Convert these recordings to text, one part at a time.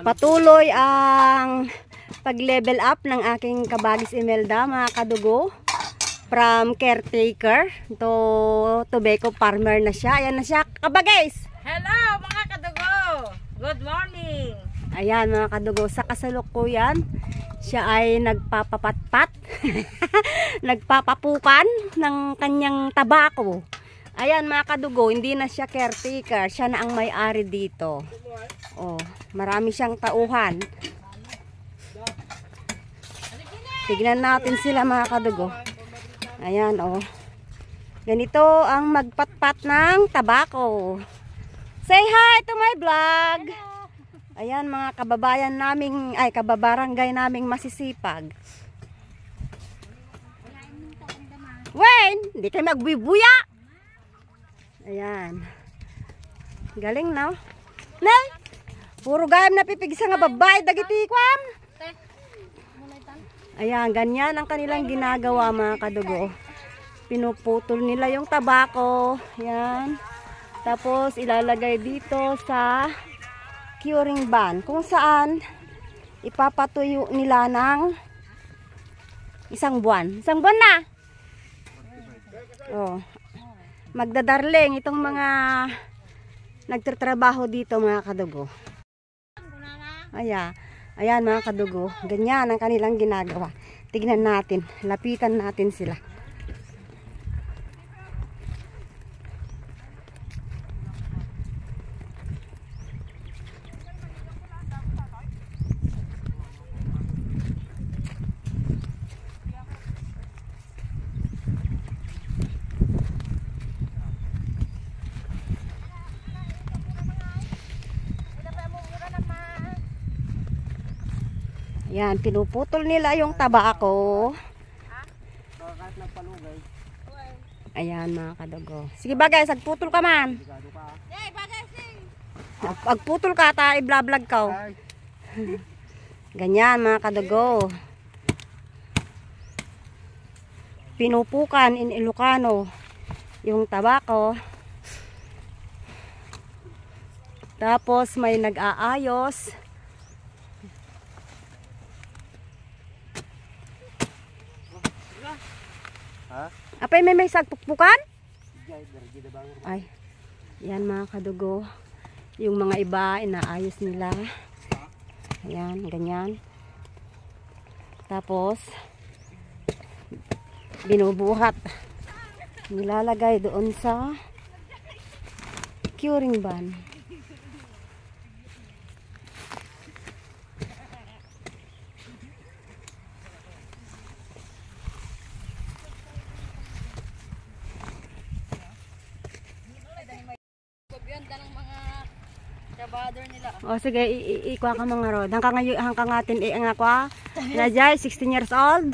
Patuloy ang pag-level up ng aking kabagis Imelda, mga kadugo. From caretaker to tobacco farmer na siya. Ayan na siya, kabagis! Hello mga kadugo! Good morning! Ayan mga kadugo, sa kasalukuyan, siya ay nagpapapatpat, nagpapapukan ng kanyang tabako. Ayan mga kadugo, hindi na siya caretaker, siya na ang may-ari dito. Oh, marami siyang tauhan. Tignan natin sila mga kadugo. Ayan oh. Ganito ang magpatpat ng tabako. Say hi to my vlog. Ayan mga kababayan naming, ay kababarangay naming masisipag. Wen, hindi kayo magbibuya. Ayan. Galing no? Nay, puro gayam na pipig sa nga babae dagiti kwan. Ayan, ganyan ang kanilang ginagawa mga kadugo. Pinuputol nila yung tabako. Ayan. Tapos ilalagay dito sa curing van. Kung saan ipapatuyo nila ng isang buwan. Isang buwan na! Oh. Magdadarling itong mga nagtatrabaho dito mga kadugo. Ayan. Ayan mga kadugo, ganyan ang kanilang ginagawa. Tignan natin, lapitan natin sila. Yan, pinuputol nila yung tabako. Ayan mga kadugo. Sige bagay, sagputol ka man. Pagputol ka, ta i-vlog ka. Ganyan mga kadugo. Pinupukan in Ilocano yung tabako. Tapos may nag-aayos. Apay may sagpukpukan? Ay, yan mga kadugo. Yung mga iba, inaayos nila. Ayan, ganyan. Tapos, binubuhat. Nilalagay doon sa curing van. O sige, ikuha ka mga rod. Hanggang atin ang ako. Najay, 16 years old.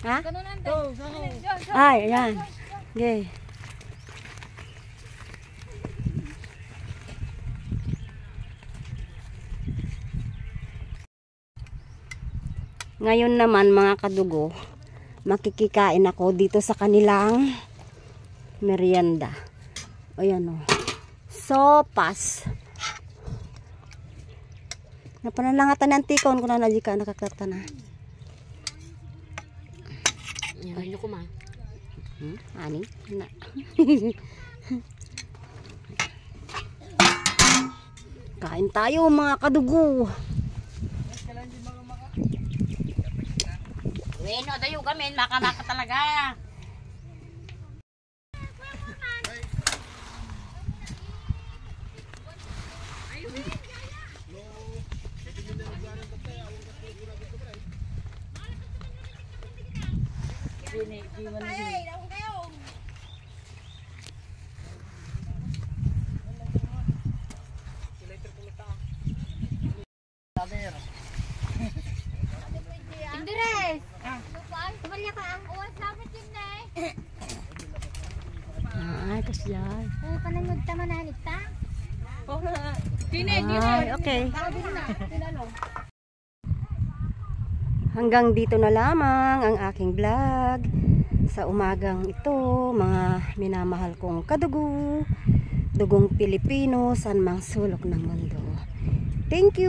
Ha? Ay, ayan. Okay. Ngayon naman mga kadugo, makikikain ako dito sa kanilang merienda. Ayan o. Sopas. Napanalangatan ng tikon kung nanadya ka nakakata na. Yan nyo ko ma. Ani? Na. Kain tayo mga kadugo. Bueno, dayo kami, maka talaga. Indires. Tumalya ka ang uwas lapit yun na eh. Ay, kasyan. Panangod tama na nita. Ay, okay. Hanggang dito na lamang ang aking vlog sa umagang ito, mga minamahal kong kadugo, dugong Pilipino, saan mang sulok ng mundo. Thank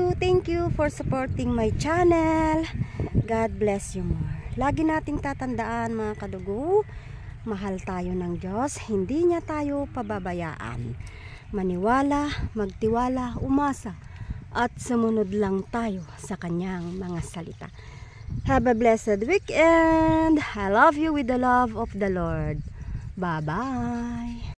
you for supporting my channel. God bless you more. Lagi nating tatandaan mga kadugo, mahal tayo ng Diyos, hindi niya tayo pababayaan. Maniwala, magtiwala, umasa, at sumunod lang tayo sa kanyang mga salita. Have a blessed weekend. I love you with the love of the Lord. Bye-bye.